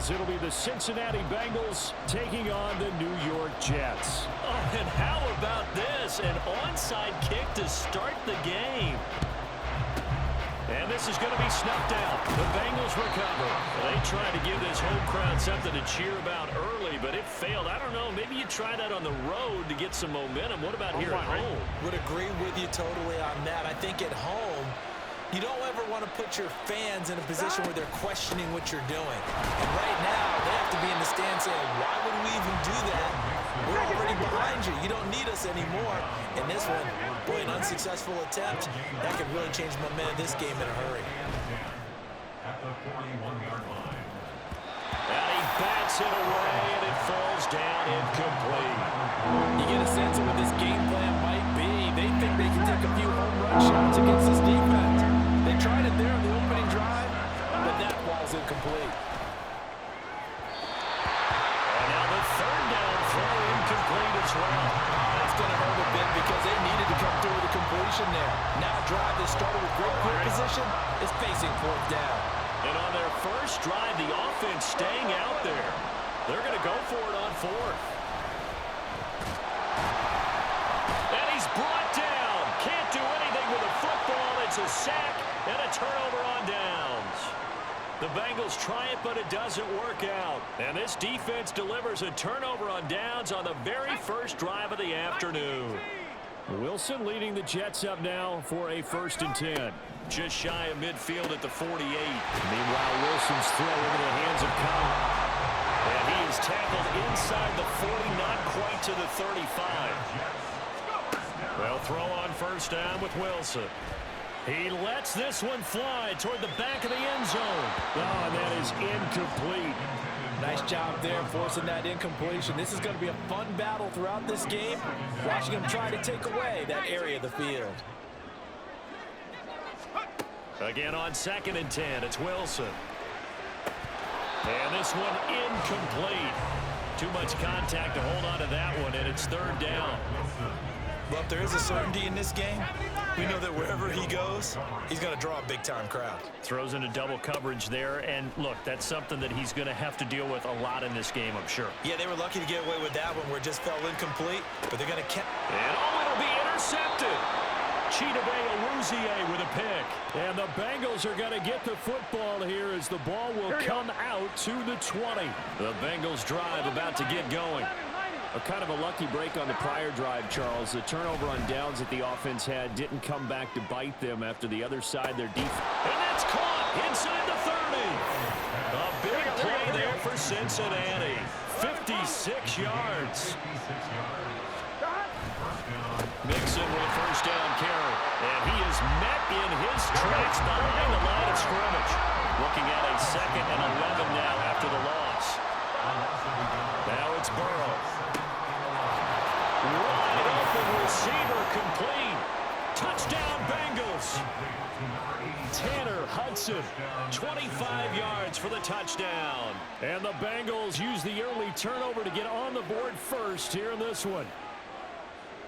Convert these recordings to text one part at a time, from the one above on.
as it'll be the Cincinnati Bengals taking on the New York Jets. Oh, and how about this? An onside kick to start the game. And this is going to be snuffed out. The Bengals recover. They tried to give this home crowd something to cheer about early, but it failed. I don't know. Maybe you try that on the road to get some momentum. What about here at home? Would agree with you totally on that. I think at home, you don't ever want to put your fans in a position where they're questioning what you're doing. And right now, they have to be in the stand saying, why would we even do that? We're already behind you. You don't need us anymore. And this one, boy, an unsuccessful attempt. That could really change the momentum of this game in a hurry. At the 41-yard line. And he bats it away, and it falls down incomplete. You get a sense of what this game plan might be. They think they can take a few home run shots against this defense. They tried it there on the opening drive, but that ball's incomplete. And now the third down throw incomplete as well. That's going to hurt a bit because they needed to come through with a completion there. Now a drive that started with great field position is facing fourth down. And on their first drive, the offense staying out there. They're going to go for it on fourth. And he's brought down. Can't do anything with a football. It's a sack and a turnover on downs. The Bengals try it, but it doesn't work out. And this defense delivers a turnover on downs on the very first drive of the afternoon. Wilson leading the Jets up now for a 1st and 10. Just shy of midfield at the 48. Meanwhile, Wilson's throw into the hands of Cobb. And he is tackled inside the 40, not quite to the 35. They'll throw on first down with Wilson. He lets this one fly toward the back of the end zone. Oh, and that is incomplete. Nice job there forcing that incompletion. This is going to be a fun battle throughout this game. Watching them try to take away that area of the field. Again on 2nd and 10, it's Wilson. And this one incomplete. Too much contact to hold on to that one, and it's 3rd down. Well, if there is a certainty in this game, we know that wherever he goes, he's going to draw a big-time crowd. Throws into double coverage there, and look, that's something that he's going to have to deal with a lot in this game, I'm sure. Yeah, they were lucky to get away with that one where it just fell incomplete, but they're going to catch. And it'll be intercepted. Chidobe Awuzie with a pick. And the Bengals are going to get the football here as the ball will come out to the 20. The Bengals drive about to get going. A kind of a lucky break on the prior drive, Charles. The turnover on downs that the offense had didn't come back to bite them after the other side, their defense. And that's caught inside the 30. A big play there for Cincinnati. 56 yards. Mixon with a first down carry. And he is met in his tracks behind the line of scrimmage. Looking at a 2nd and 11 now after the loss. Now it's Burrow. Wide open receiver complete. Touchdown Bengals. Tanner Hudson, 25 yards for the touchdown. And the Bengals use the early turnover to get on the board first here in this one.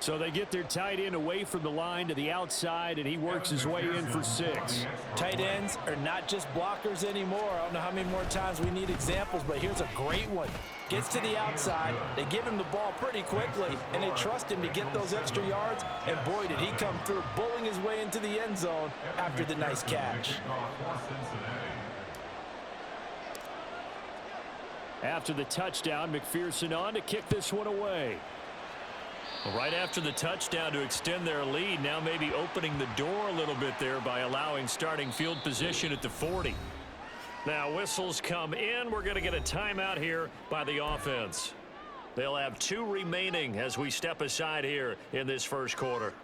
So they get their tight end away from the line to the outside, and he works his way in for 6. Tight ends are not just blockers anymore. I don't know how many more times we need examples, but here's a great one. Gets to the outside, they give him the ball pretty quickly, and they trust him to get those extra yards, and boy, did he come through, bowling his way into the end zone after the nice catch. After the touchdown, McPherson on to kick this one away. Right after the touchdown to extend their lead, now maybe opening the door a little bit there by allowing starting field position at the 40. Now whistles come in. We're going to get a timeout here by the offense. They'll have 2 remaining as we step aside here in this first quarter.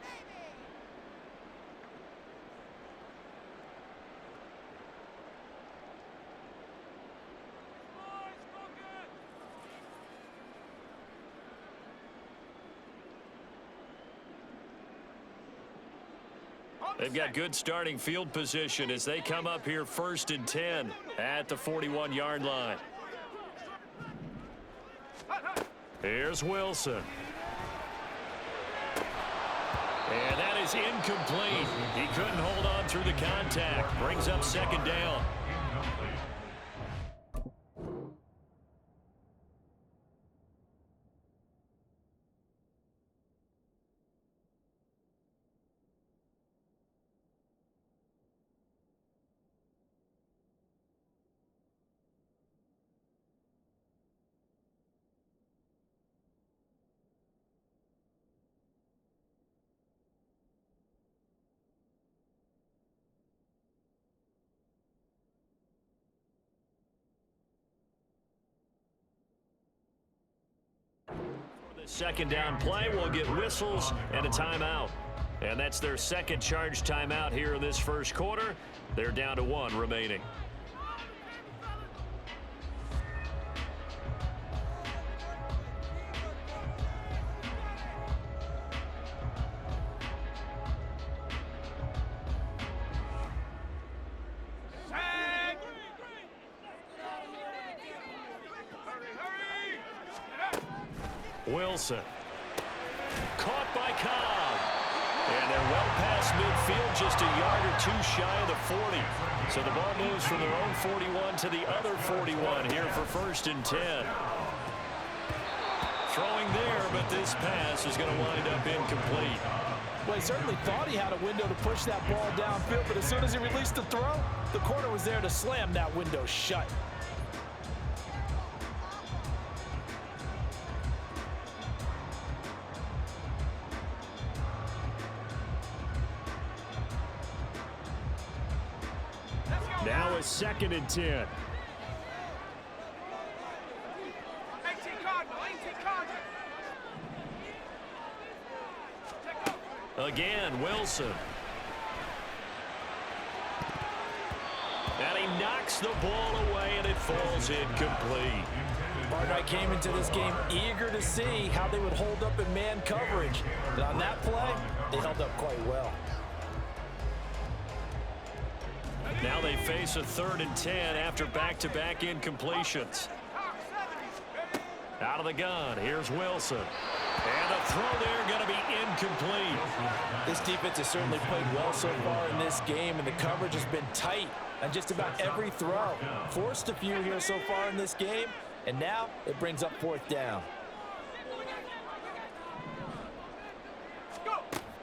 They've got good starting field position as they come up here 1st and 10 at the 41-yard line. Here's Wilson. And that is incomplete. He couldn't hold on through the contact. Brings up 2nd down. Second down play will get whistles and a timeout. And that's their second charge timeout here in this first quarter. They're down to 1 remaining. Wilson. Caught by Cobb. And they're well past midfield, just a yard or two shy of the 40. So the ball moves from their own 41 to the other 41 here for 1st and 10. Throwing there, but this pass is going to wind up incomplete. Well, he certainly thought he had a window to push that ball downfield, but as soon as he released the throw, the corner was there to slam that window shut. Now it's 2nd and 10. Again, Wilson. And he knocks the ball away, and it falls incomplete. Barnwright came into this game eager to see how they would hold up in man coverage. And on that play, they held up quite well. Now they face a 3rd and 10 after back-to-back incompletions. Out of the gun, here's Wilson. And the throw there going to be incomplete. This defense has certainly played well so far in this game, and the coverage has been tight on just about every throw. Forced a few here so far in this game, and now it brings up 4th down.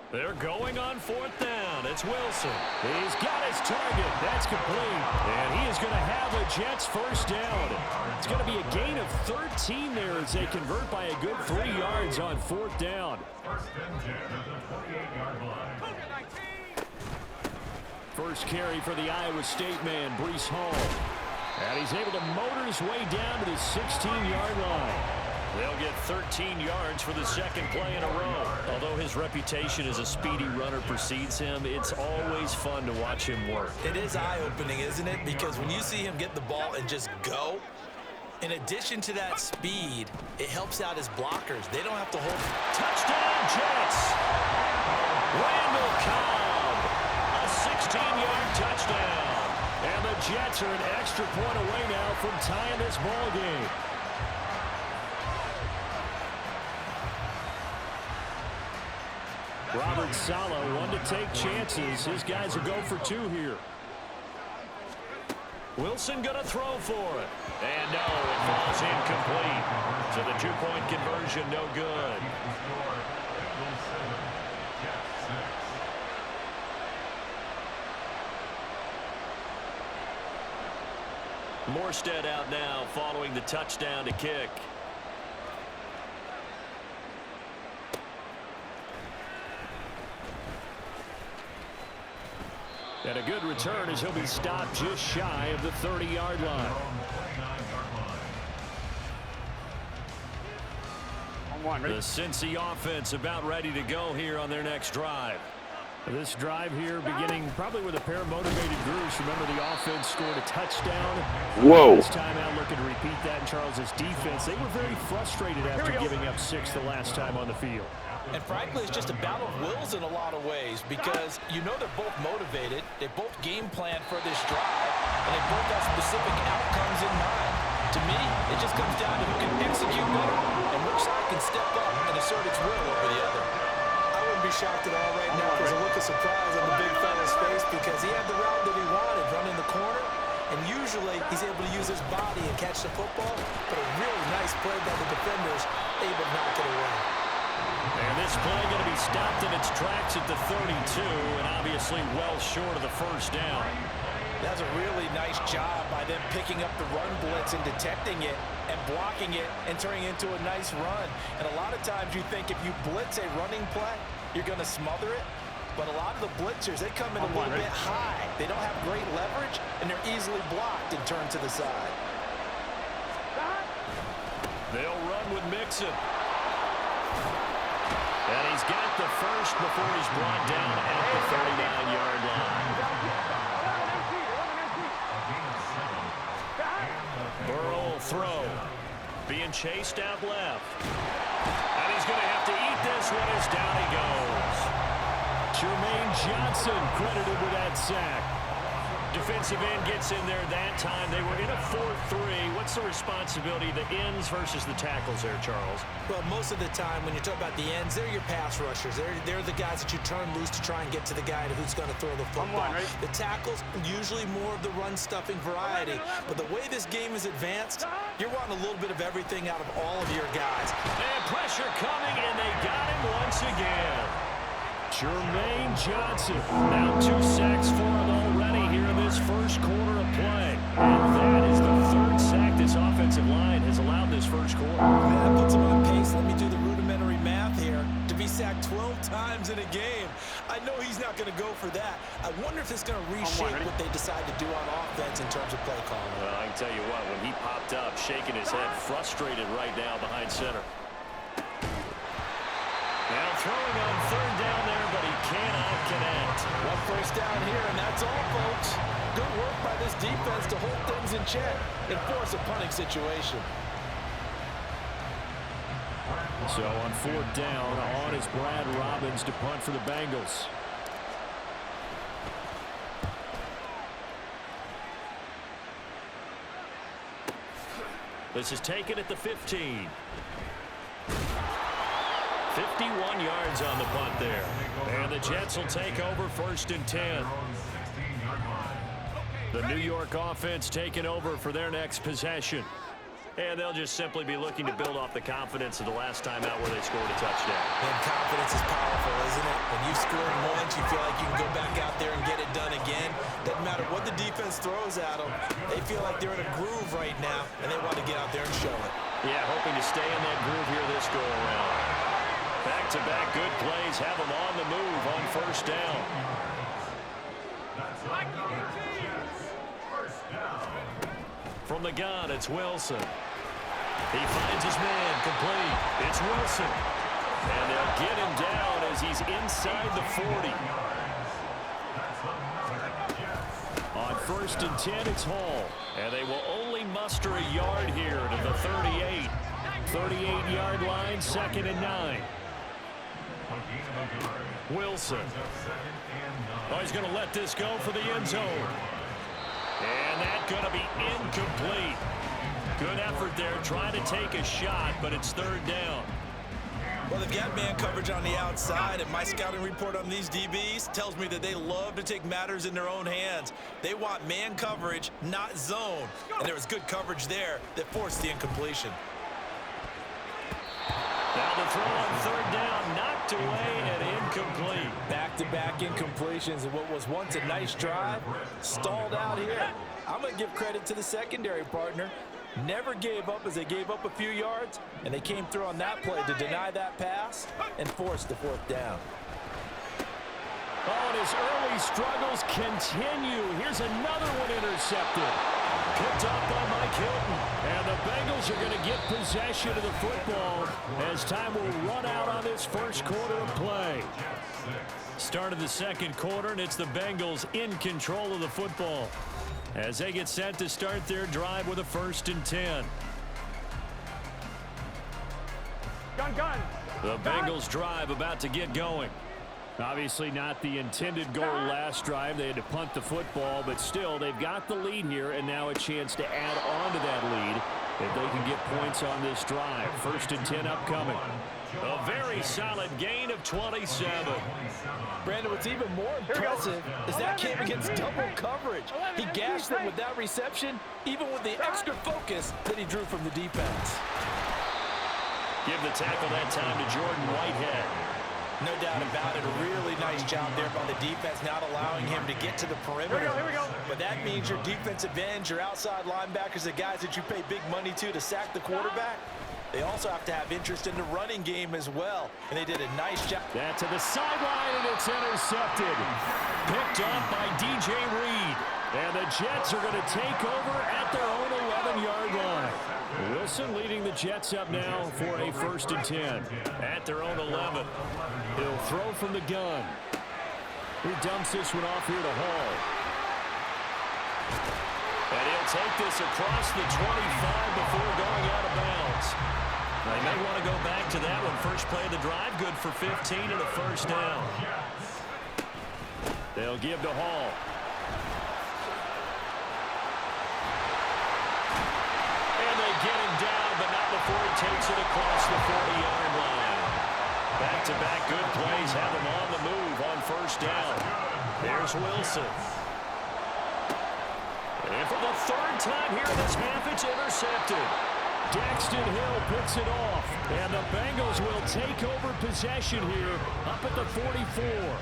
They're going on 4th down. It's Wilson. He's got his target. That's complete. And he is going to have a Jets 1st down. It's going to be a gain of 13 there as they convert by a good 3 yards on 4th down. 1st and 10 at the 48-yard line. First carry for the Iowa State man, Breece Hall. And he's able to motor his way down to the 16-yard line. They'll get 13 yards for the 2nd play in a row. Although his reputation as a speedy runner precedes him, it's always fun to watch him work. It is eye-opening, isn't it? Because when you see him get the ball and just go, in addition to that speed, it helps out his blockers. They don't have to hold. Touchdown, Jets! Randall Cobb, a 16-yard touchdown. And the Jets are an extra point away now from tying this ball game. Robert Saleh, one to take chances. His guys will go for 2 here. Wilson going to throw for it. And no, it falls incomplete. So the 2-point conversion, no good. Morstead out now following the touchdown to kick. And a good return as he'll be stopped just shy of the 30-yard line. The Cincy offense about ready to go here on their next drive. This drive here beginning probably with a pair of motivated groups. Remember, the offense scored a touchdown. Whoa. This time out looking to repeat that in Charles's defense. They were very frustrated after giving up 6 the last time on the field. And frankly, it's just a battle of wills in a lot of ways because you know they're both motivated. They both game plan for this drive, and they both have specific outcomes in mind. To me, it just comes down to who can execute better and which side can step up and assert its will over the other. I wouldn't be shocked at all right now. There's a look of surprise on the big fella's face because he had the route that he wanted, running the corner. And usually he's able to use his body and catch the football, but a really nice play by the defenders, able to knock it away. And this play going to be stopped in its tracks at the 32, and obviously well short of the 1st down. That's a really nice job by them picking up the run blitz and detecting it and blocking it and turning it into a nice run. And a lot of times you think if you blitz a running play, you're going to smother it. But a lot of the blitzers, they come in a little bit high. They don't have great leverage, and they're easily blocked and turned to the side. They'll run with Mixon. And he's got the first before he's brought down at the 39-yard line. Burrow will throw. Being chased out left. And he's going to have to eat this one as down he goes. Jermaine Johnson credited with that sack. Defensive end gets in there that time. They were in a 4-3. What's the responsibility, the ends versus the tackles there, Charles? Well, most of the time when you talk about the ends, they're your pass rushers. They're the guys that you turn loose to try and get to the guy who's going to throw the football. The tackles, usually more of the run-stuffing variety. But the way this game is advanced, you're wanting a little bit of everything out of all of your guys. And pressure coming, and they got him once again. Jermaine Johnson, now 2 sacks for him already here in this first quarter of play. And that is the 3rd sack this offensive line has allowed this first quarter. That puts him on pace. Let me do the rudimentary math here. To be sacked 12 times in a game, I know he's not going to go for that. I wonder if it's going to reshape what they decide to do on offense in terms of play calling. Well, I can tell you what, when he popped up, shaking his head, frustrated right now behind center. Now throwing on 3rd down there, but he cannot connect. One first down here, and that's all, folks. Good work by this defense to hold things in check and force a punting situation. So on 4th down, on is Brad Robbins to punt for the Bengals. This is taken at the 15. 51 yards on the punt there. And the Jets will take over 1st and 10. The New York offense taking over for their next possession. And they'll just simply be looking to build off the confidence of the last time out where they scored a touchdown. And confidence is powerful, isn't it? When you scored once, you feel like you can go back out there and get it done again. Doesn't matter what the defense throws at them. They feel like they're in a groove right now, and they want to get out there and show it. Yeah, hoping to stay in that groove here this go-around. Back-to-back good plays have them on the move on 1st down. From the gun, it's Wilson. He finds his man complete. It's Wilson. And they'll get him down as he's inside the 40. On 1st and 10, it's Hall. And they will only muster a yard here to the 38. 38-yard line, 2nd and 9. Wilson. Oh, he's going to let this go for the end zone. And that's going to be incomplete. Good effort there, trying to take a shot, but it's 3rd down. Well, they've got man coverage on the outside, and my scouting report on these DBs tells me that they love to take matters in their own hands. They want man coverage, not zone. And there was good coverage there that forced the incompletion. Now the throw on 3rd down, knocked away and incomplete. Back-to-back incompletions of what was once a nice drive, stalled out here. I'm going to give credit to the secondary partner. Never gave up as they gave up a few yards, and they came through on that play to deny that pass and force the 4th down. Oh, and his early struggles continue. Here's another one intercepted. Picked up by Mike Hilton. And the Bengals are going to get possession of the football as time will run out on this first quarter of play. Start of the 2nd quarter, and it's the Bengals in control of the football as they get set to start their drive with a 1st and 10. Gun. The Bengals drive about to get going. Obviously not the intended goal last drive. They had to punt the football, but still they've got the lead here and now a chance to add on to that lead if they can get points on this drive. 1st and 10 upcoming. A very solid gain of 27. Brandon, what's even more impressive is that came against double coverage. He gashed them with that reception, even with the extra focus that he drew from the defense. Give the tackle that time to Jordan Whitehead. No doubt about it. A really nice job there by the defense, not allowing him to get to the perimeter. Here we go. But that means your defensive ends, your outside linebackers, the guys that you pay big money to sack the quarterback, they also have to have interest in the running game as well. And they did a nice job. That to the sideline, and it's intercepted. Picked up by DJ Reed. And the Jets are going to take over at their own 11-yard line. We'll Wilson leading the Jets up now for a 1st and 10. At their own 11. He'll throw from the gun. He dumps this one off here to Hall. And he'll take this across the 25 before going out of bounds. They may want to go back to that one. First play of the drive, good for 15 and a 1st down. They'll give to Hall. And they get him down, but not before he takes it across the 40-yard line. Back-to-back good plays have him on the move on 1st down. There's Wilson. And for the 3rd time here in this half, it's intercepted. Daxton Hill picks it off. And the Bengals will take over possession here up at the 44.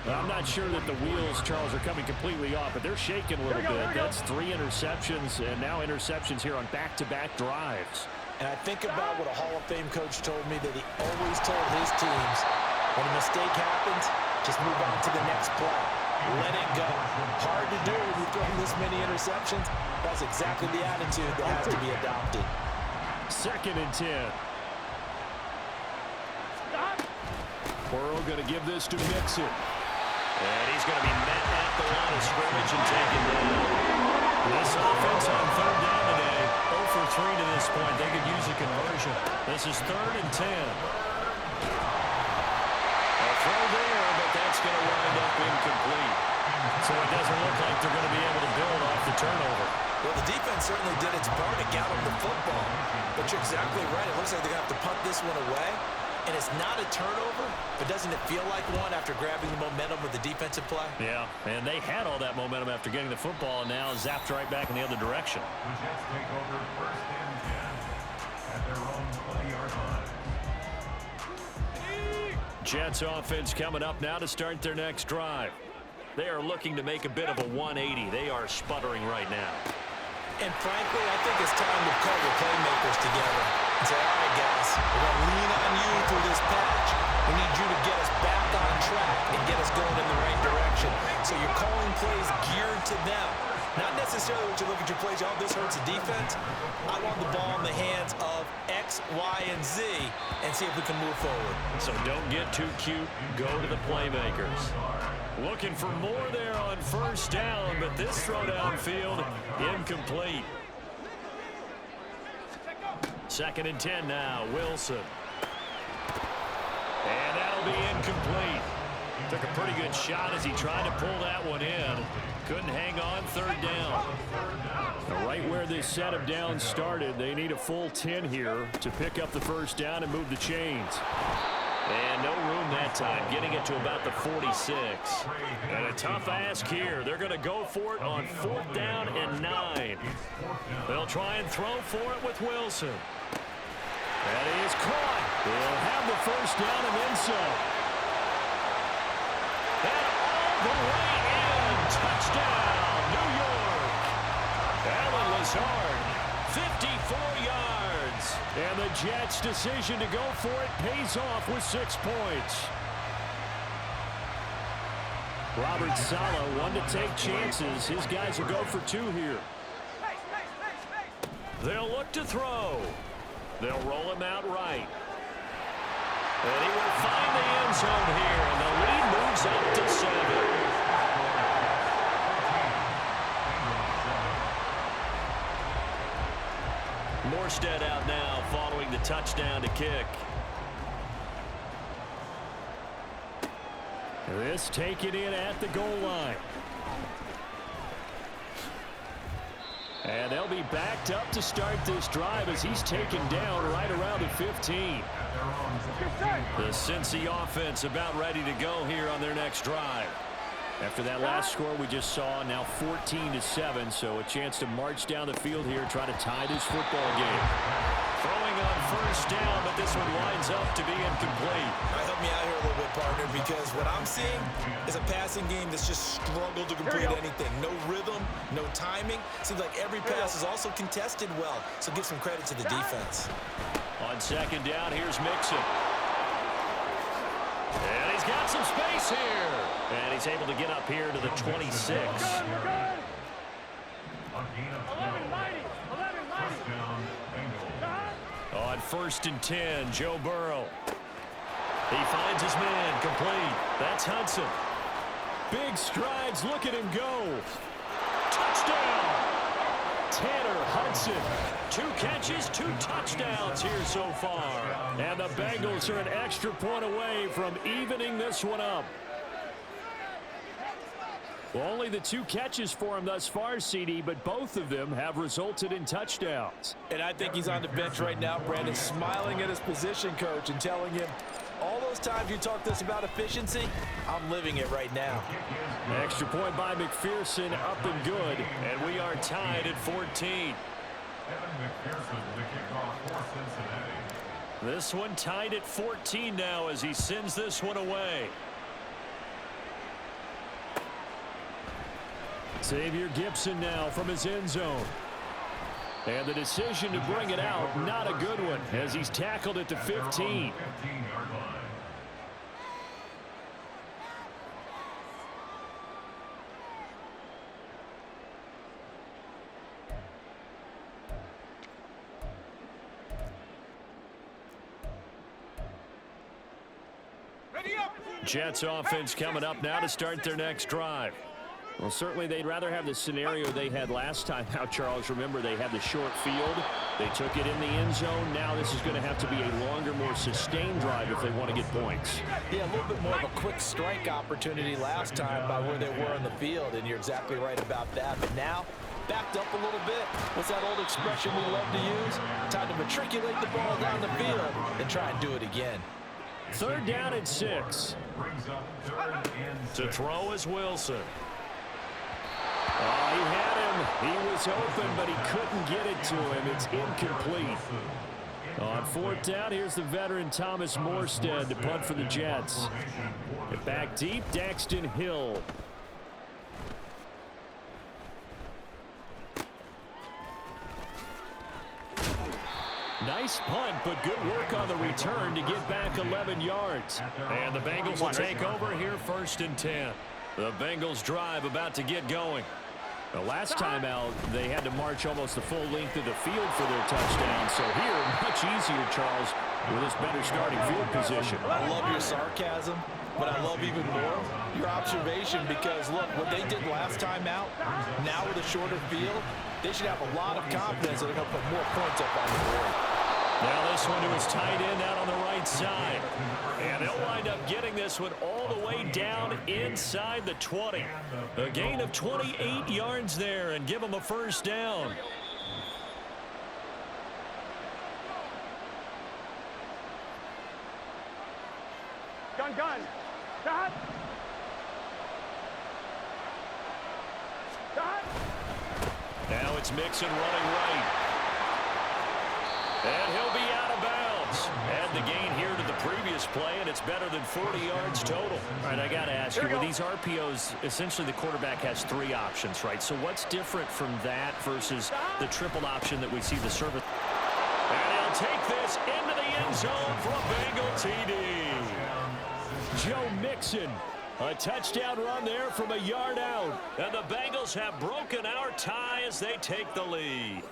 I'm not sure that the wheels, Charles, are coming completely off, but they're shaking a little bit. That's 3 interceptions, and now interceptions here on back-to-back drives. And I think about what a Hall of Fame coach told me, that he always told his teams, when a mistake happens, just move on to the next play. Let it go. Hard to do when you're throwing this many interceptions. That's exactly the attitude that has to be adopted. 2nd and 10. Burrow going to give this to Mixon. And he's going to be met at the line of scrimmage and taken down. This offense on 3rd down today, 0 for 3 to this point. They could use a conversion. This is 3rd and 10. A throw there, but that's going to wind up incomplete. So it doesn't look like they're going to be able to build off the turnover. Well, the defense certainly did its part to gallop the football. But you're exactly right. It looks like they're going to have to punt this one away. And it's not a turnover, but doesn't it feel like one after grabbing the momentum with the defensive play? Yeah, and they had all that momentum after getting the football, and now zapped right back in the other direction. The Jets take over 1st and 10 at their own 20-yard line. Jets offense coming up now to start their next drive. They are looking to make a bit of a 180. They are sputtering right now. And frankly, I think it's time to call the playmakers together and say, all right, guys, we're going to lean on you through this patch. We need you to get us back on track and get us going in the right direction. So you're calling plays geared to them. Not necessarily when you look at your plays, oh, this hurts the defense. I want the ball in the hands of X, Y, and Z and see if we can move forward. So don't get too cute. Go to the playmakers. Looking for more there on 1st down, but this throw downfield, incomplete. 2nd and 10 now, Wilson. And that'll be incomplete. Took a pretty good shot as he tried to pull that one in. Couldn't hang on 3rd down. Now, right where this set of downs started, they need a full 10 here to pick up the 1st down and move the chains. And no room that time, getting it to about the 46. And a tough ask here. They're going to go for it on 4th down and 9. They'll try and throw for it with Wilson. And he is caught. They'll have the 1st down and then some. And all the way in. Touchdown, New York. Alan Lazard, 54 yards. And the Jets' decision to go for it pays off with 6 points. Robert Saleh, one to take chances. His guys will go for 2 here. They'll look to throw. They'll roll him out right. And he will find the end zone here, and the lead moves up to 7. Morstead out now following the touchdown to kick. This taken in at the goal line. And they'll be backed up to start this drive as he's taken down right around the 15. The Cincy offense about ready to go here on their next drive. After that last score we just saw, now 14-7, so a chance to march down the field here, try to tie this football game. Throwing on 1st down, but this one lines up to be incomplete. Help me out here a little bit, partner, because what I'm seeing is a passing game that's just struggled to complete anything. No rhythm, no timing. Seems like every pass is also contested well, so give some credit to the defense. On 2nd down, here's Mixon. And he's got some space here. And he's able to get up here to the 26. On gain of 12. 1st down, Bengals. On 1st and 10, Joe Burrow. He finds his man, complete. That's Hudson. Big strides, look at him go. Touchdown! Tanner Hudson. 2 catches, 2 touchdowns here so far. And the Bengals are an extra point away from evening this one up. Well, only the 2 catches for him thus far, CD, but both of them have resulted in touchdowns. And I think he's on the bench right now, Brandon, smiling at his position coach and telling him, all those times you talk to us about efficiency, I'm living it right now. Extra point by McPherson, up and good, and we are tied at 14. Evan McPherson, the kickoff for Cincinnati. This one tied at 14 now as he sends this one away. Xavier Gibson now from his end zone. And the decision to bring it out, not a good one, as he's tackled at the 15. 15-yard line. Jets offense coming up now to start their next drive. Well, certainly they'd rather have the scenario they had last time out, Charles. Remember, they had the short field. They took it in the end zone. Now this is going to have to be a longer, more sustained drive if they want to get points. Yeah, a little bit more of a quick strike opportunity last time by where they were on the field, and you're exactly right about that. But now, backed up a little bit. What's that old expression we love to use? Time to matriculate the ball down the field and try and do it again. 3rd down and 6. Brings up 3rd and 6. To throw is Wilson. Oh, he had him. He was open, but he couldn't get it to him. It's incomplete. On 4th down, here's the veteran Thomas Morstead to punt for the Jets. Get back deep, Daxton Hill. Nice punt, but good work on the return to get back 11 yards. And the Bengals will take over here 1st and 10. The Bengals drive about to get going. The last time out, they had to march almost the full length of the field for their touchdown. So here, much easier, Charles, with this better starting field position. I love your sarcasm, but I love even more your observation because, look, what they did last time out, now with a shorter field, they should have a lot of confidence that they're going to put more points up on the board. Now this one to his tight end out on the right side. And they'll wind up getting this one all the way down inside the 20. A gain of 28 yards there and give them a 1st down. Gun. Stop. Now it's Mixon running right. And he'll be out of bounds. Add the gain here to the previous play, and it's better than 40 yards total. All right, I got to ask you, with these RPOs, essentially the quarterback has 3 options, right? So what's different from that versus the triple option that we see the service? And he'll take this into the end zone for a Bengal TD. Joe Mixon. A touchdown run there from a yard out. And the Bengals have broken our tie as they take the lead.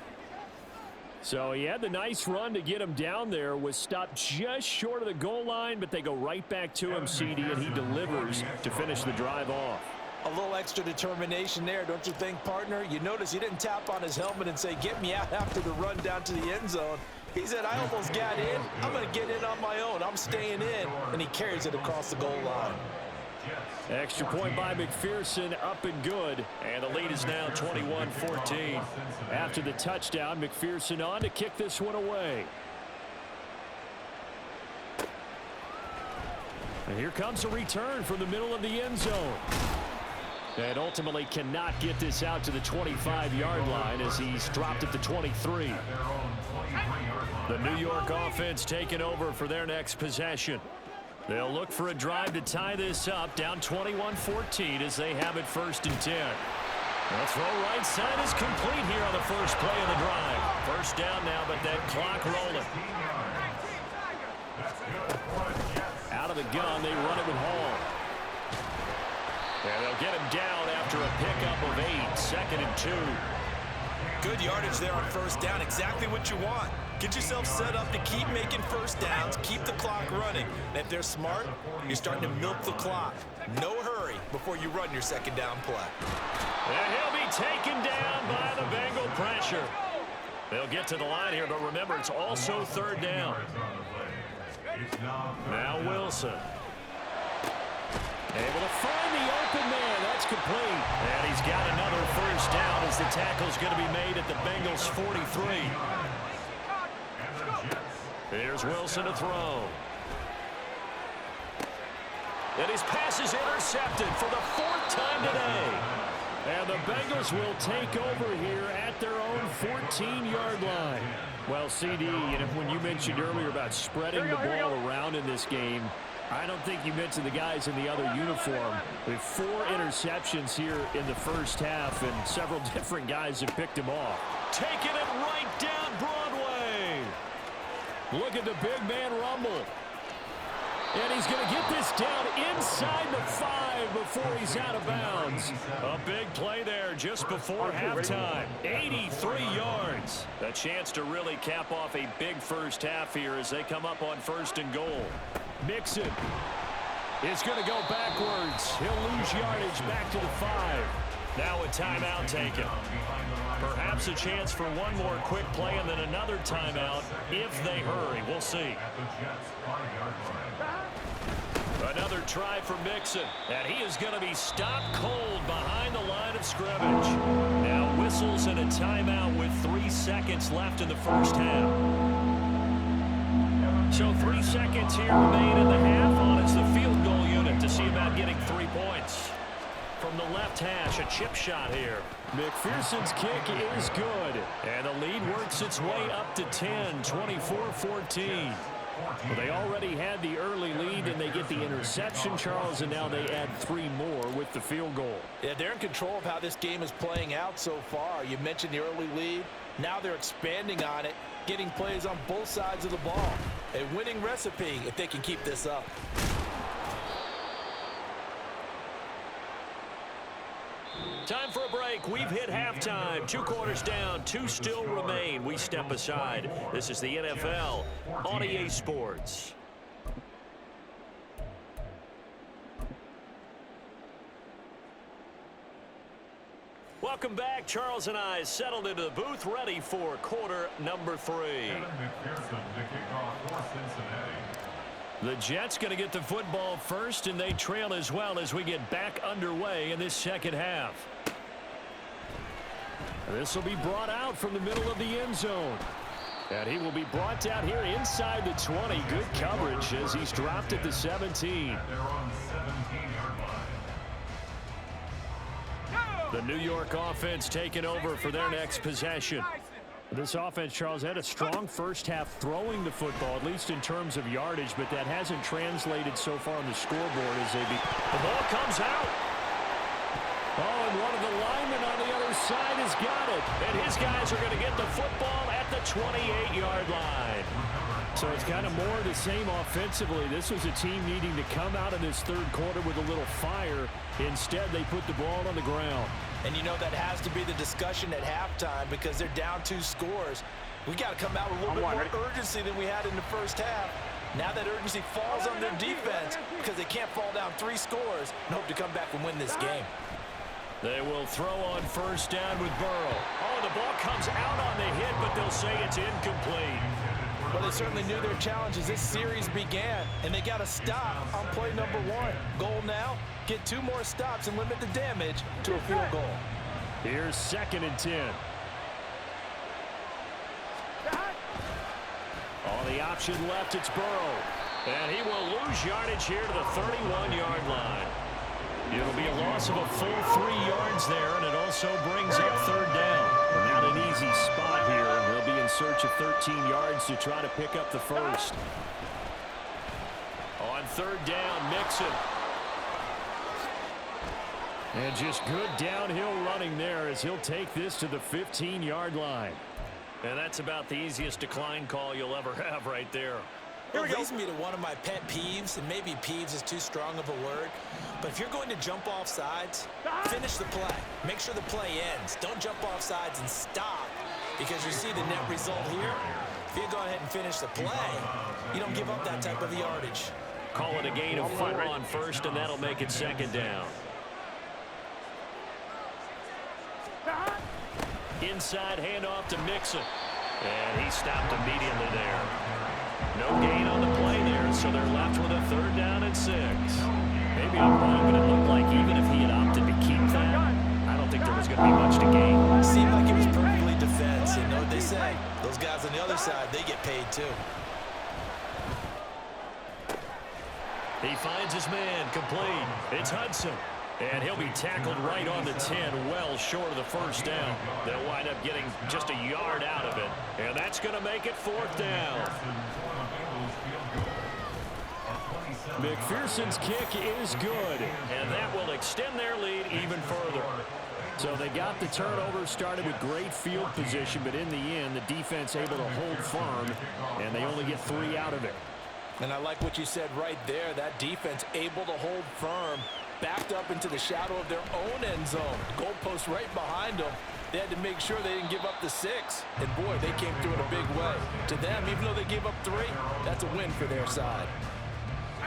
So he had the nice run to get him down there, was stopped just short of the goal line, but they go right back to him, CD, and he delivers to finish the drive off. A little extra determination there, don't you think, partner? You notice he didn't tap on his helmet and say, get me out after the run down to the end zone. He said, I almost got in. I'm going to get in on my own. I'm staying in. And he carries it across the goal line. Extra point by McPherson, up and good. And the lead is now 21-14. After the touchdown, McPherson on to kick this one away. And here comes a return from the middle of the end zone. And ultimately cannot get this out to the 25-yard line as he's dropped at the 23. The New York offense taking over for their next possession. They'll look for a drive to tie this up, down 21-14 as they have it 1st and 10. The throw right side is complete here on the first play of the drive. 1st down now, but that clock rolling. Out of the gun, they run it with Hall. And they'll get him down after a pickup of 8, 2nd and 2. Good yardage there on 1st down, exactly what you want. Get yourself set up to keep making first downs, keep the clock running. And if they're smart, you're starting to milk the clock. No hurry before you run your second down play. And he'll be taken down by the Bengal pressure. They'll get to the line here, but remember, it's also third down. Now Wilson. Able to find the open man. That's complete. And he's got another first down as the tackle's going to be made at the Bengals' 43. Here's Wilson to throw. And his pass is intercepted for the fourth time today. And the Bengals will take over here at their own 14-yard line. Well, CD, when you mentioned earlier about spreading the ball around in this game, I don't think you mentioned the guys in the other uniform. We have 4 interceptions here in the first half, and several different guys have picked them off. Taking it right down Broadway. Look at the big man rumble. And he's going to get this down inside the 5 before he's out of bounds. A big play there just before halftime. 83 yards. A chance to really cap off a big first half here as they come up on 1st and goal. Mixon is going to go backwards. He'll lose yardage back to the 5. Now a timeout taken. Perhaps a chance for one more quick play and then another timeout if they hurry. We'll see. Another try for Mixon, and he is going to be stopped cold behind the line of scrimmage. Now whistles and a timeout with 3 seconds left in the first half. So 3 seconds here remain in the half on it's the field goal unit to see about getting 3 points. From the left hash, a chip shot here. McPherson's kick is good, and the lead works its way up to 10, 24-14. Well, they already had the early lead, and they get the interception, Charles, and now they add 3 more with the field goal. Yeah, they're in control of how this game is playing out so far. You mentioned the early lead. Now they're expanding on it, getting plays on both sides of the ball. A winning recipe if they can keep this up. Time for a break. We've hit halftime. 2 quarters down. 2 still remain. We step aside. This is the NFL on EA Sports. Welcome back. Charles and I settled into the booth, ready for quarter number 3. The Jets going to get the football first, and they trail as well as we get back underway in this second half. This will be brought out from the middle of the end zone. And he will be brought down here inside the 20. Good coverage as he's dropped at the 17. The New York offense taking over for their next possession. This offense, Charles, had a strong first half throwing the football, at least in terms of yardage, but that hasn't translated so far on the scoreboard as they the ball comes out. Oh, and one of the linemen on the other side has got it. And his guys are going to get the football at the 28-yard line. So it's kind of more of the same offensively. This was a team needing to come out in this third quarter with a little fire. Instead, they put the ball on the ground. And you know that has to be the discussion at halftime because they're down 2 scores. We got to come out with a little bit more urgency than we had in the first half. Now that urgency falls on their defense because they can't fall down 3 scores and hope to come back and win this game. They will throw on first down with Burrow. Oh, the ball comes out on the hit, but they'll say it's incomplete. Well, they certainly knew their challenge as this series began, and they got to stop on play number 1. Goal now, get 2 more stops and limit the damage to a field goal. Here's 2nd and 10. On the option left, it's Burrow. And he will lose yardage here to the 31-yard line. It'll be a loss of a full 3 yards there, and it also brings up third down. Not an easy spot here. They'll be in search of 13 yards to try to pick up the first. On third down, Mixon. And just good downhill running there as he'll take this to the 15-yard line. And that's about the easiest decline call you'll ever have right there. It leads me to one of my pet peeves, and maybe peeves is too strong of a word, but if you're going to jump off sides, finish the play. Make sure the play ends. Don't jump off sides and stop, because you see the net result here. If you go ahead and finish the play, you don't give up that type of yardage. Call it a gain of 4 on first, and that'll make it second down. Inside handoff to Mixon. And he stopped immediately there. No gain on the play there, so they're left with a 3rd down and 6. Maybe I'm wrong, but it looked like even if he had opted to keep that, I don't think there was going to be much to gain. It seemed like it was perfectly defense. You know what they say? Those guys on the other side, they get paid too. He finds his man complete. It's Hudson. And he'll be tackled right on the 10, well short of the 1st down. They'll wind up getting just a yard out of it. And that's going to make it 4th down. McPherson's kick is good. And that will extend their lead even further. So they got the turnover, started with great field position, but in the end, the defense able to hold firm, and they only get 3 out of it. And I like what you said right there. That defense able to hold firm, backed up into the shadow of their own end zone. Goalpost right behind them. They had to make sure they didn't give up the 6. And, boy, they came through in a big way. To them, even though they gave up 3, that's a win for their side.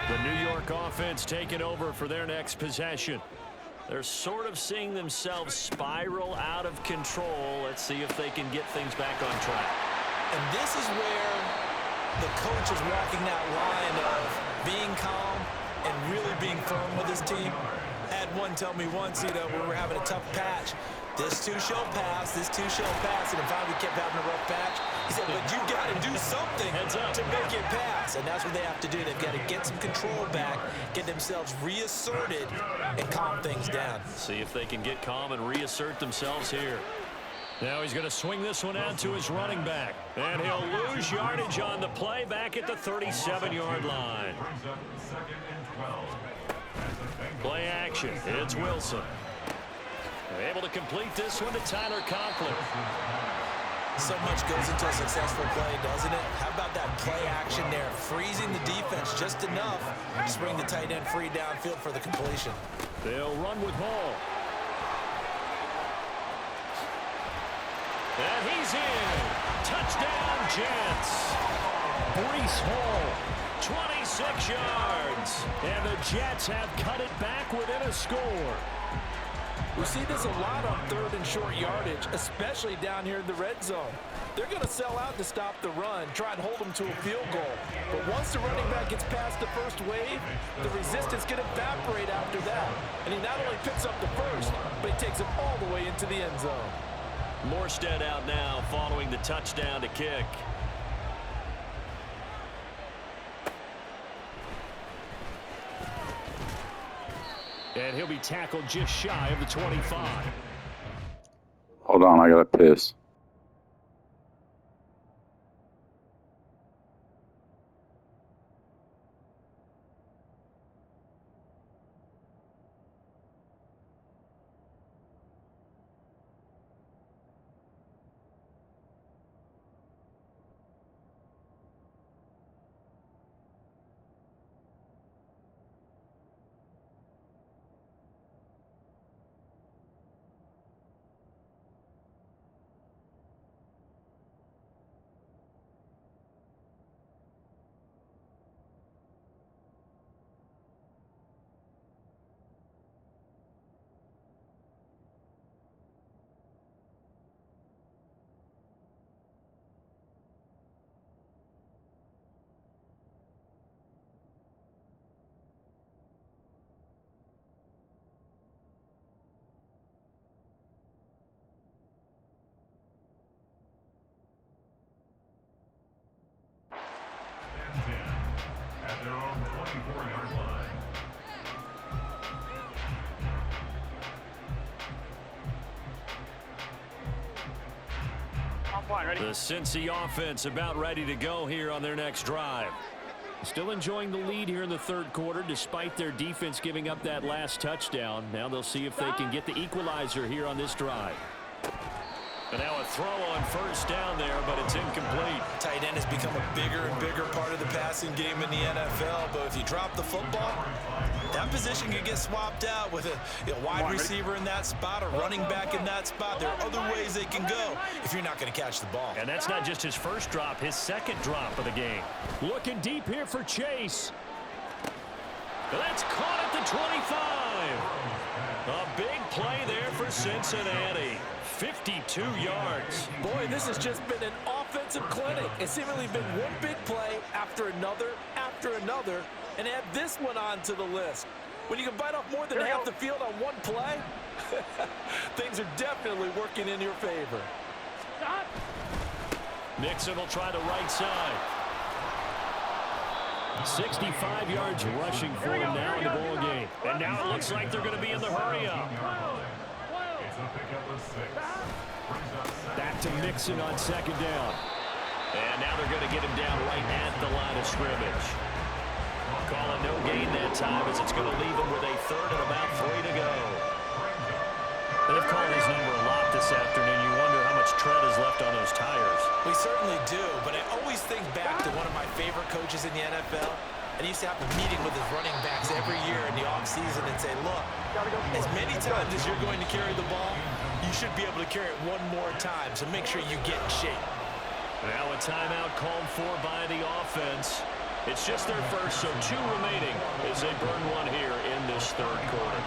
The New York offense taking over for their next possession. They're sort of seeing themselves spiral out of control. Let's see if they can get things back on track. And this is where the coach is walking that line of being calm and really being firm with his team. I had one tell me once, you know, we were having a tough patch. This two shall pass, this two shall pass, and if I kept having a rough patch, he said, but you got to do something to make it pass. And that's what they have to do. They've got to get some control back, get themselves reasserted, and calm things down. See if they can get calm and reassert themselves here. Now he's going to swing this one out to his running back. And he'll lose yardage on the play back at the 37-yard line. Play action. It's Wilson. They're able to complete this one to Tyler Conklin. So much goes into a successful play, doesn't it? How about that play action there? Freezing the defense just enough to bring the tight end free downfield for the completion. They'll run with Hall. And he's in. Touchdown, Jets. Breece Hall, 26 yards. And the Jets have cut it back within a score. We see this a lot on 3rd and short yardage, especially down here in the red zone. They're going to sell out to stop the run, try and hold them to a field goal. But once the running back gets past the first wave, the resistance can evaporate after that. And he not only picks up the first, but he takes it all the way into the end zone. Morstead out now following the touchdown to kick. And he'll be tackled just shy of the 25. Hold on, I gotta piss. At their own 24-yard line. The Cincy offense about ready to go here on their next drive. Still enjoying the lead here in the 3rd quarter despite their defense giving up that last touchdown. Now they'll see if they can get the equalizer here on this drive. And now a throw on 1st down there, but it's incomplete. Tight end has become a bigger and bigger part of the passing game in the NFL, but if you drop the football, That position could get swapped out with a wide receiver in that spot, a running back in that spot. There are other ways they can go if you're not going to catch the ball. And that's not just his first drop, his second drop of the game. Looking deep here for Chase. That's caught at the 25. A big play there for Cincinnati. 52 yards. Boy, this has just been an offensive clinic. It's seemingly been one big play after another, and add this one on to the list. When you can bite off more than half the field on one play, things are definitely working in your favor. Nixon will try the right side. 65 yards rushing for him now in the ball game. And now it looks like they're going to be in the hurry-up. Back to Nixon on second down. And now they're going to get him down right at the line of scrimmage. Calling no gain that time as it's going to leave him with a third and about 3 to go. They've called his number a lot this afternoon. You wonder how much tread is left on those tires. We certainly do, but I always think back to one of my favorite coaches in the NFL. And he used to have a meeting with his running backs every year in the offseason and say, look, as many times as you're going to carry the ball, you should be able to carry it one more time, so make sure you get in shape. Now a timeout called for by the offense. It's just their first, so 2 remaining as they burn one here in this third quarter.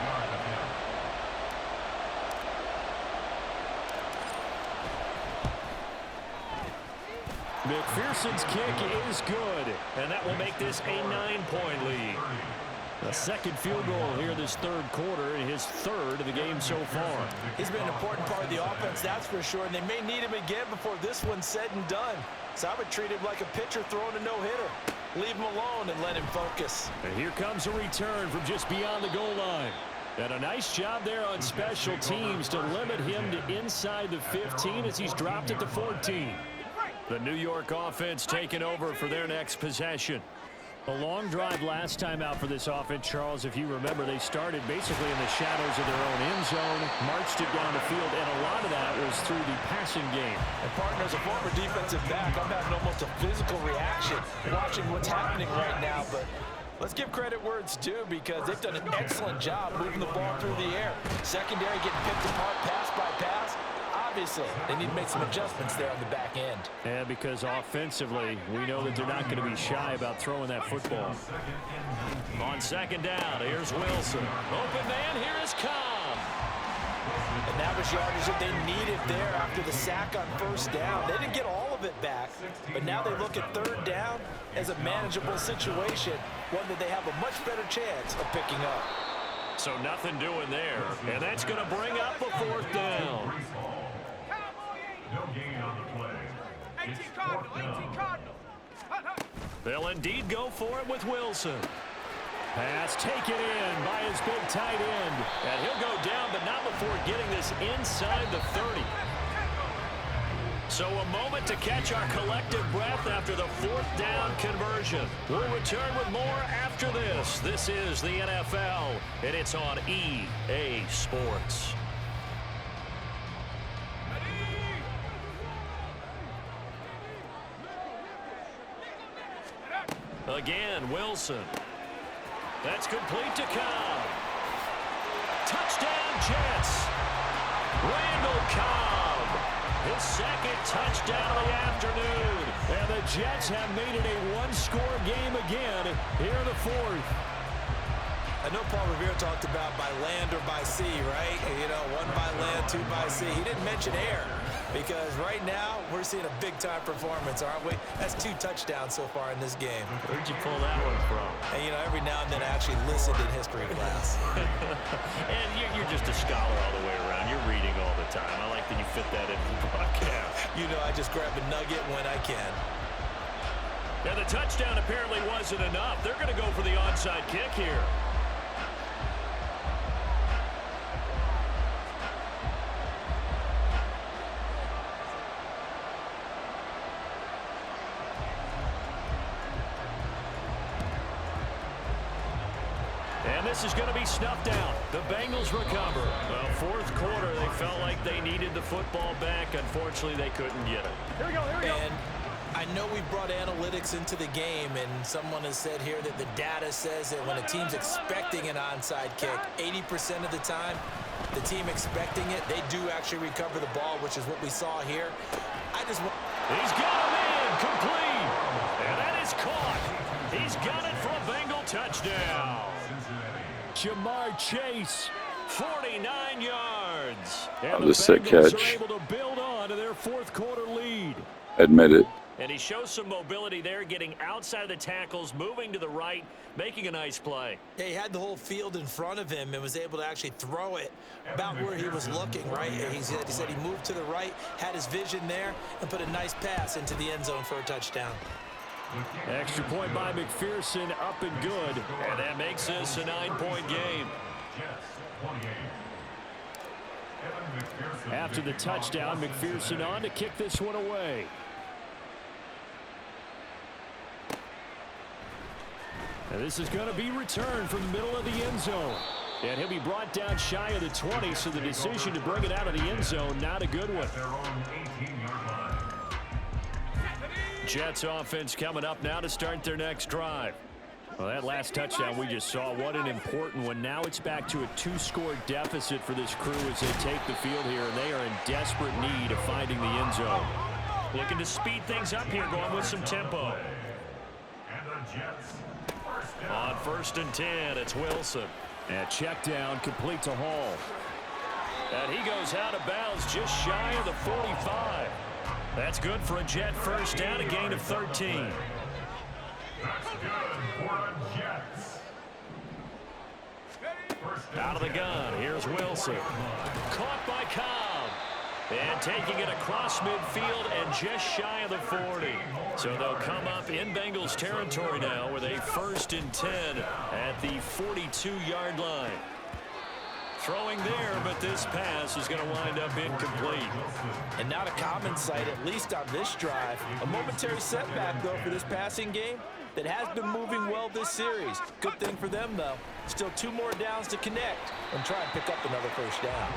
McPherson's kick is good, and that will make this a 9-point lead. A second field goal here this third quarter, and his third of the game so far. He's been an important part of the offense, that's for sure, and they may need him again before this one's said and done. So I would treat him like a pitcher throwing a no-hitter. Leave him alone and let him focus. And here comes a return from just beyond the goal line. And a nice job there on special teams to limit him to inside the 15 as he's dropped at the 14. The New York offense taking over for their next possession. A long drive last time out for this offense, Charles. If you remember, they started basically in the shadows of their own end zone, marched it down the field, and a lot of that was through the passing game. And partner, as a former defensive back, I'm having almost a physical reaction watching what's happening right now. But let's give credit where it's due because they've done an excellent job moving the ball through the air. Secondary getting picked apart pass by pass. Obviously, they need to make some adjustments there on the back end. And because offensively, we know that they're not going to be shy about throwing that football. On second down, here's Wilson. Open man, here is Cobb. And that was yardage that they needed there after the sack on first down. They didn't get all of it back, but now they look at third down as a manageable situation, one that they have a much better chance of picking up. So nothing doing there, and that's going to bring up a fourth down. No gain on the play. 18 Cardinal. They'll indeed go for it with Wilson. Pass taken in by his big tight end. And he'll go down, but not before getting this inside the 30. So a moment to catch our collective breath after the fourth down conversion. We'll return with more after this. This is the NFL, and it's on EA Sports. Again, Wilson. That's complete to Cobb. Touchdown, Jets. Randall Cobb. His second touchdown of the afternoon. And the Jets have made it a one-score game again here in the fourth. I know Paul Revere talked about by land or by sea, right? You know, 1 by land, 2 by sea. He didn't mention air because right now we're seeing a big-time performance, aren't we? That's 2 touchdowns so far in this game. Where'd you pull that one from? And, you know, every now and then I actually listened in history class. And you're just a scholar all the way around. You're reading all the time. I like that you fit that in the broadcast. You know, I just grab a nugget when I can. And the touchdown apparently wasn't enough. They're going to go for the onside kick here. And this is going to be snuffed out. The Bengals recover. Well, fourth quarter, they felt like they needed the football back. Unfortunately, they couldn't get it. Here we go. And I know we brought analytics into the game, and someone has said here that the data says that when a team's expecting an onside kick, 80% of the time, the team expecting it, they do actually recover the ball, which is what we saw here. He's got a man complete, and that is caught. He's got it for a Bengal touchdown. Jamar Chase, 49 yards. And was a sick Bengals catch. are able to build on to their fourth quarter lead. Admit it. And he shows some mobility there, getting outside of the tackles, moving to the right, making a nice play. Yeah, he had the whole field in front of him and was able to actually throw it about where he was looking, right? He said he moved to the right, had his vision there, and put a nice pass into the end zone for a touchdown. Extra point by McPherson, up and good. And that makes this a 9-point game. After the touchdown, McPherson on to kick this one away. And this is going to be returned from the middle of the end zone. And he'll be brought down shy of the 20, so the decision to bring it out of the end zone, not a good one. Jets offense coming up now to start their next drive. Well, that last touchdown we just saw, what an important one. Now it's back to a 2-score deficit for this crew as they take the field here, and they are in desperate need of finding the end zone. Looking to speed things up here, going with some tempo. On 1st and 10, it's Wilson. And check down, complete to Hall. And he goes out of bounds just shy of the 45. That's good for a Jet first down, a gain of 13. That's good for the Jets. Out of the gun, here's Wilson. Caught by Cobb. And taking it across midfield and just shy of the 40. So they'll come up in Bengals territory now with a 1st and 10 at the 42-yard line. Throwing there, but this pass is going to wind up incomplete. And not a common sight, at least on this drive. A momentary setback, though, for this passing game that has been moving well this series. Good thing for them, though. Still 2 more downs to connect and try and pick up another first down.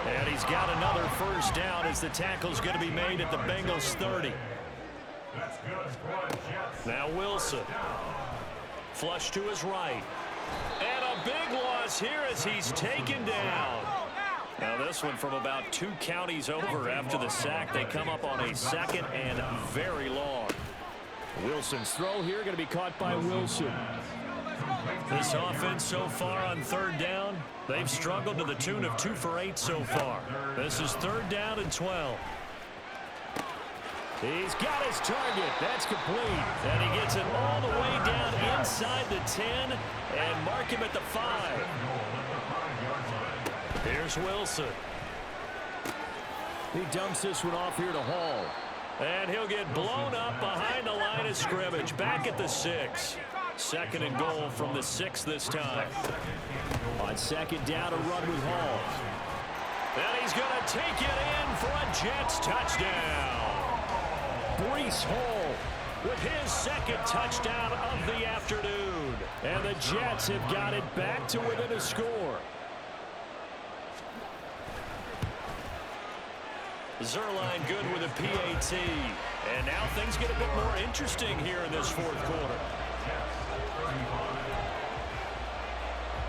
And he's got another first down as the tackle's going to be made at the Bengals 30. That's good for the Jets. Now Wilson. Flush to his right. And a big loss here as he's taken down. Now this one from about 2 counties over after the sack. They come up on a 2nd and very long. Wilson's throw here going to be caught by Wilson. This offense so far on 3rd down, they've struggled to the tune of 2 for 8 so far. This is 3rd down and 12. He's got his target. That's complete. And he gets it all the way down inside the 10 and mark him at the 5. Here's Wilson. He dumps this one off here to Hall. And he'll get blown up behind the line of scrimmage. Back at the 6. 2nd and goal from the 6 this time. On 2nd down, a run with Hall. And he's going to take it in for a Jets touchdown. Breece Hall with his 2nd touchdown of the afternoon. And the Jets have got it back to within a score. Zerline good with a PAT. And now things get a bit more interesting here in this 4th quarter.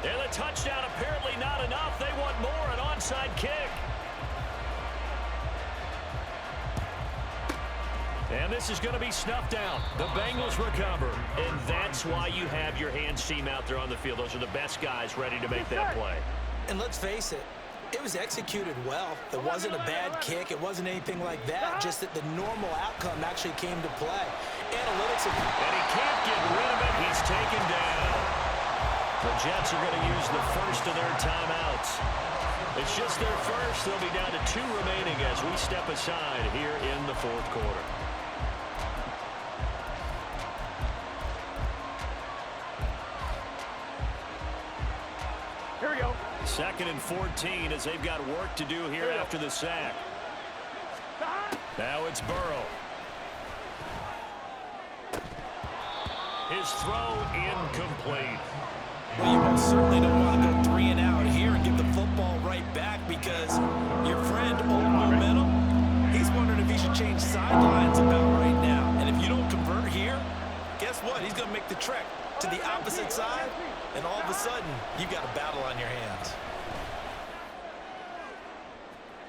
And the touchdown apparently not enough. They want more, an onside kick. And this is going to be snuffed out. The Bengals recover. And that's why you have your hands team out there on the field. Those are the best guys ready to make that play. And let's face it, it was executed well. It wasn't a bad kick. It wasn't anything like that. Just that the normal outcome actually came to play. Analytics. And he can't get rid of it. He's taken down. The Jets are going to use the first of their timeouts. It's just their first. They'll be down to 2 remaining as we step aside here in the 4th quarter. Here we go. 2nd and 14 as they've got work to do here after the sack. Now it's Burrow. His throw incomplete. Well, you most certainly don't want to go 3 and out here and give the football right back because your friend, Old Momentum, he's wondering if he should change sidelines about right now. And if you what? He's going to make the trek to the opposite side, and all of a sudden, you've got a battle on your hands.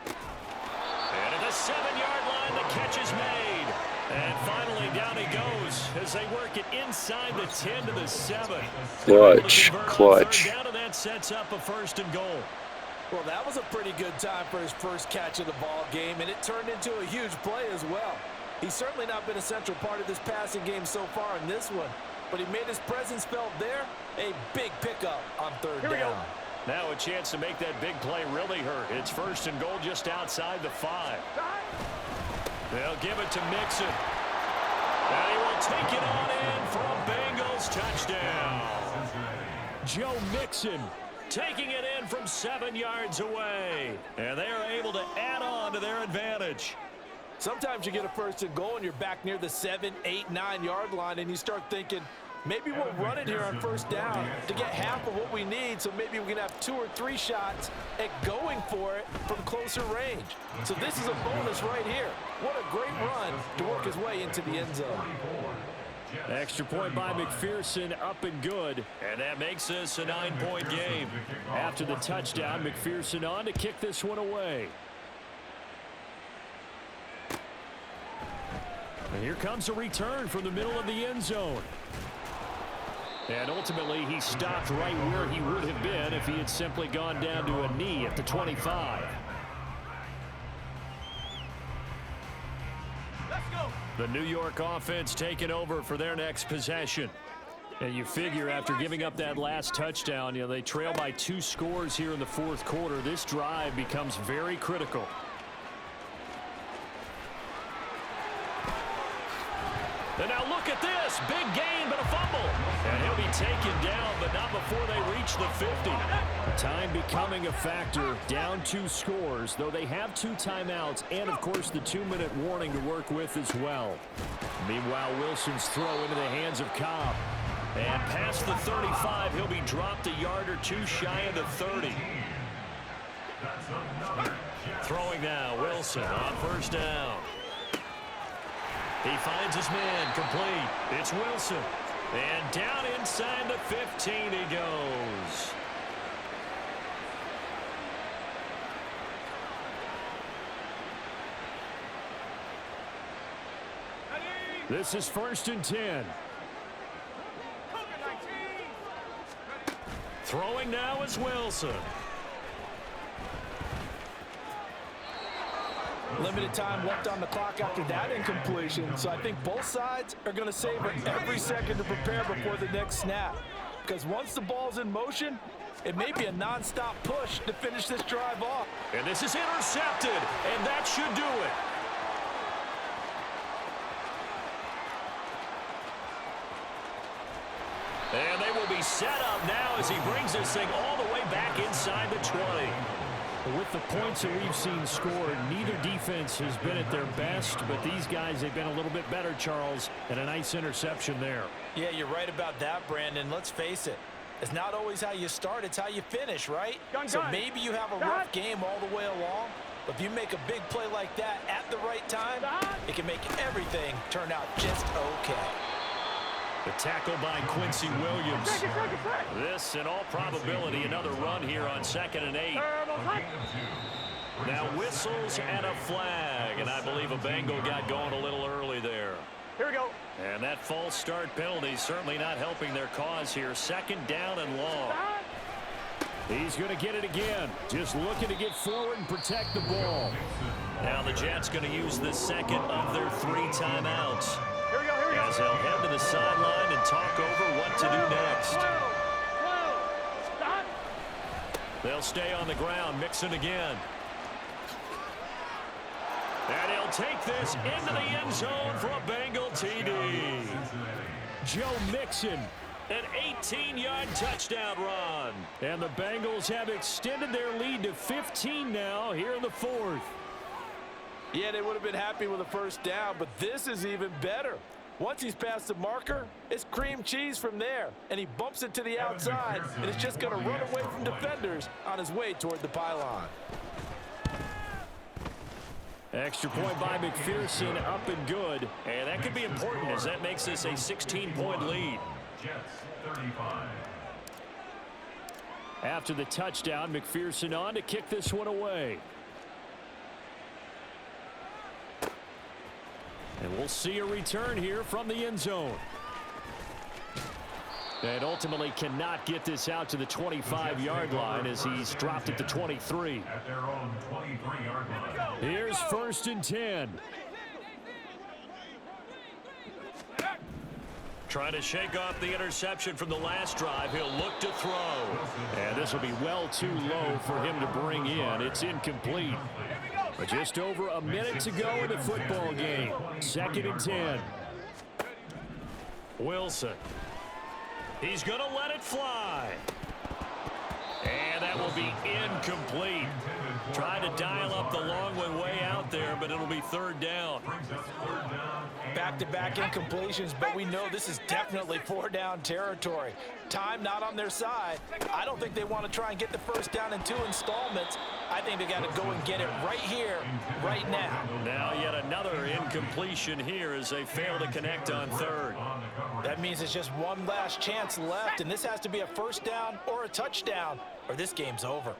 And at the 7-yard line, the catch is made. And finally, down he goes as they work it inside the 10 to the 7. Clutch, clutch. Down, and that sets up a 1st and goal. Well, that was a pretty good time for his first catch of the ball game, and it turned into a huge play as well. He's certainly not been a central part of this passing game so far in this one, but he made his presence felt there. A big pickup on 3rd down. Now a chance to make that big play really hurt. It's 1st and goal just outside the 5. They'll give it to Mixon. And he will take it on in for a Bengals touchdown. Joe Mixon taking it in from 7 yards away. And they are able to add on to their advantage. Sometimes you get a 1st and goal and you're back near the 7, 8, 9-yard line, and you start thinking, maybe we'll run it here on 1st down to get half of what we need, so maybe we can have 2 or 3 shots at going for it from closer range. So this is a bonus right here. What a great run to work his way into the end zone. Extra point by McPherson, up and good. And that makes this a 9-point game. After the touchdown, McPherson on to kick this one away. And here comes a return from the middle of the end zone. And ultimately, he stopped right where he would have been if he had simply gone down to a knee at the 25. The New York offense taking over for their next possession. And you figure after giving up that last touchdown, they trail by 2 scores here in the 4th quarter. This drive becomes very critical. And now look at this. Big gain, but a fumble. And he'll be taken down, but not before they reach the 50. Time becoming a factor. Down 2 scores, though they have 2 timeouts and, of course, the 2-minute warning to work with as well. Meanwhile, Wilson's throw into the hands of Cobb. And past the 35, he'll be dropped a yard or 2 shy of the 30. Throwing now, Wilson on 1st down. He finds his man complete. It's Wilson. And down inside the 15 he goes. This is 1st and 10. Throwing now is Wilson. Limited time left on the clock after that incompletion, so I think both sides are going to savor every second to prepare before the next snap. Because once the ball's in motion, it may be a non-stop push to finish this drive off. And this is intercepted, and that should do it. And they will be set up now as he brings this thing all the way back inside the 20. With the points that we've seen scored, neither defense has been at their best, but these guys have been a little bit better, Charles, and a nice interception there. Yeah, you're right about that, Brandon. Let's face it. It's not always how you start, it's how you finish, right? So maybe you have a rough game all the way along, but if you make a big play like that at the right time, it can make everything turn out just okay. The tackle by Quincy Williams. This, in all probability, another run here on 2nd and 8. Now whistles and a flag, and I believe a Bengal got going a little early there. Here we go. And that false start penalty certainly not helping their cause here. 2nd down and long. He's going to get it again. Just looking to get forward and protect the ball. Now the Jets going to use the 2nd of their 3 timeouts. Here we go, here we go. As they'll head to the sideline and talk over what to do next. They'll stay on the ground, Mixon again. And he'll take this into the end zone for a Bengal TD. Joe Mixon, an 18-yard touchdown run. And the Bengals have extended their lead to 15 now here in the 4th. Yeah, they would have been happy with a 1st down, but this is even better. Once he's past the marker, it's cream cheese from there, and he bumps it to the outside, and it's just going to run away from defenders on his way toward the pylon. Extra point by McPherson, up and good. And that could be important as that makes this a 16-point lead. Jets 35. After the touchdown, McPherson on to kick this one away. And we'll see a return here from the end zone. And ultimately cannot get this out to the 25-yard line as he's dropped at the 23. At their own 23-yard line. Here's 1st and 10. Trying to shake off the interception from the last drive. He'll look to throw. And this will be well too low for him to bring in. It's incomplete. But just over a minute to go in the football game. 2nd and 10. Wilson. He's going to let it fly. And that will be incomplete. Tried to dial up the long one way out there, but it'll be 3rd down. Back-to-back incompletions, but we know this is definitely 4-down territory. Time not on their side. I don't think they want to try and get the 1st down in 2 installments. I think they got to go and get it right here, right now. Now yet another incompletion here as they fail to connect on 3rd. That means it's just one last chance left, and this has to be a 1st down or a touchdown, or this game's over.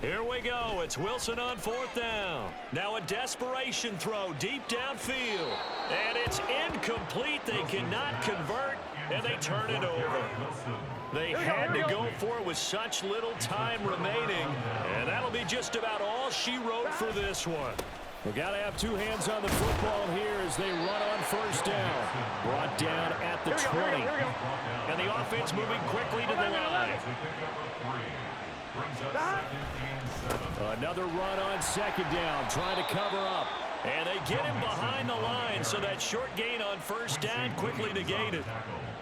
Here we go. It's Wilson on 4th down. Now a desperation throw deep downfield. And it's incomplete. They cannot convert, and they turn it over. They had to go for it with such little time remaining, and that'll be just about all she wrote for this one. We've got to have 2 hands on the football here as they run on 1st down. Brought down at the 20. And the offense moving quickly to the line. Another run on 2nd down, trying to cover up. And they get him behind the line, so that short gain on 1st down quickly negated.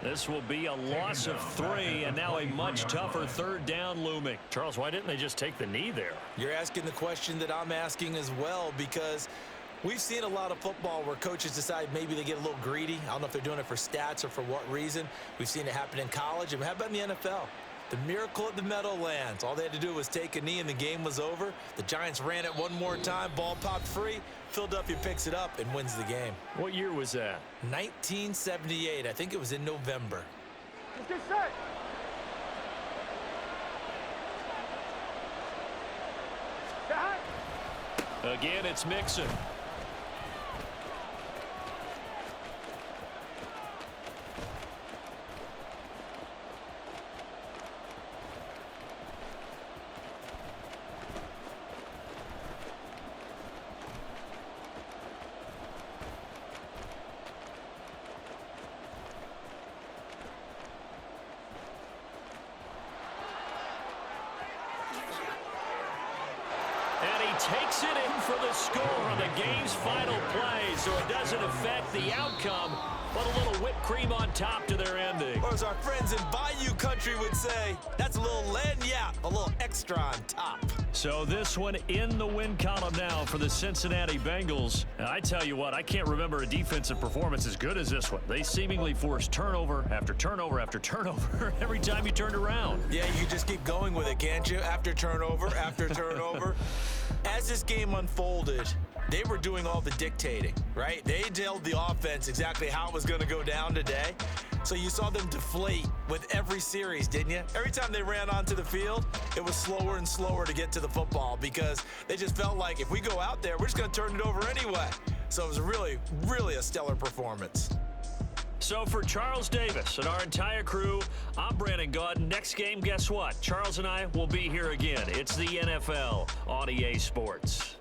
This will be a loss of 3, and now a much tougher 3rd down looming. Charles, why didn't they just take the knee there? You're asking the question that I'm asking as well, because we've seen a lot of football where coaches decide maybe they get a little greedy. I don't know if they're doing it for stats or for what reason. We've seen it happen in college, and how about in the NFL? The miracle at the Meadowlands. All they had to do was take a knee and the game was over. The Giants ran it one more time. Ball popped free. Philadelphia picks it up and wins the game. What year was that? 1978. I think it was in November. Let's get set. Again, it's Mixon. Takes it in for the score on the game's final play, so it doesn't affect the outcome, but a little whipped cream on top to their ending. Or as our friends in Bayou Country would say, that's a little lagniappe, a little extra on top. So this one in the win column now for the Cincinnati Bengals. And I tell you what, I can't remember a defensive performance as good as this one. They seemingly forced turnover after turnover after turnover every time you turned around. Yeah, you can just keep going with it, can't you? After turnover, after turnover. As this game unfolded, they were doing all the dictating, right? They told the offense exactly how it was going to go down today. So you saw them deflate with every series, didn't you? Every time they ran onto the field, it was slower and slower to get to the football because they just felt like if we go out there, we're just going to turn it over anyway. So it was really, really a stellar performance. So for Charles Davis and our entire crew, I'm Brandon Gaudin. Next game, guess what? Charles and I will be here again. It's the NFL on EA Sports.